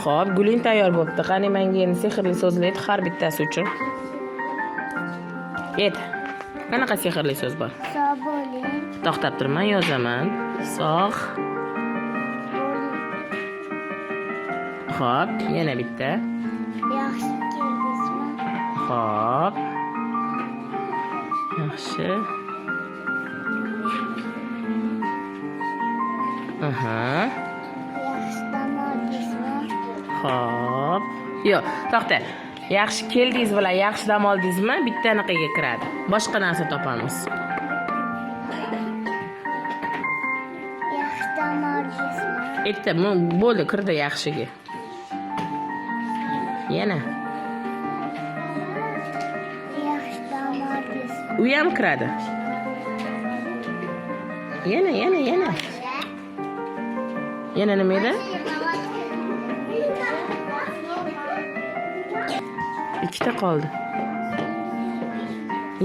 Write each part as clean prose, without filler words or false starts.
Xo'p, guling tayyor bo'pti. Qani menga endi sehrli so'zlar ayt har bittasi uchun. Ayt. Qanaqa sehrli so'z bor? Sog' bo'ling. To'xtab turman, yozaman. Sog'. Xo'p, yana bitta. Yaxshi keldingizmi? Xo'p. Yaxshi. Aha. Yaxshi dam oldingizmi? Xo'p. Yo'q, to'xta. Yaxshi keldingiz bilan yaxshi dam oldingizmi? Bittaniqiga kiradi. Boshqa narsa topamiz. Yaxshi dam oldingizmi? Bitta bo'ldi, kirdi yaxshiga. Yana. Yaxshi dam oldingizmi? U ham kiradi. Yana. Yana nima edi? Ikkita qoldi.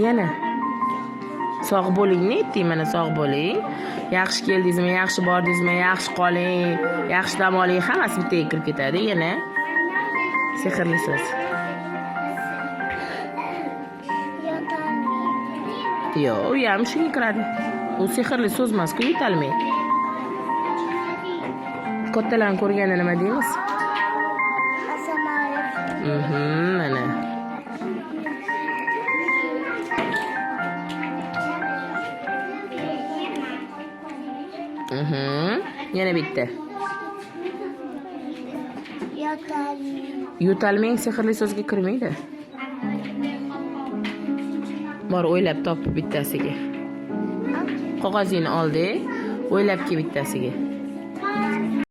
Yana. Sog' bo'lingni aytding, mana sog' bo'ling. Yaxshi keldingizmi, yaxshi bordingizmi, yaxshi qoling, yaxshi dam oling, hammasi bittaga kirib ketadi. Yana. Sehrli so'z. Yo'talmang. Yo'q, u ham shunga kiradi. U sehrli so'z emas-ku, yo'talmang. Kattalarni ko'rganda nima deymiz? Assalomu alaykum. Mana. Yana bitta. Yo'talmang. Yo'talmang sehrli so'zga kirmaydi. Bor, o'ylab top bittasiga. Qog'ozingni oldi, o'ylab ke bittasiga.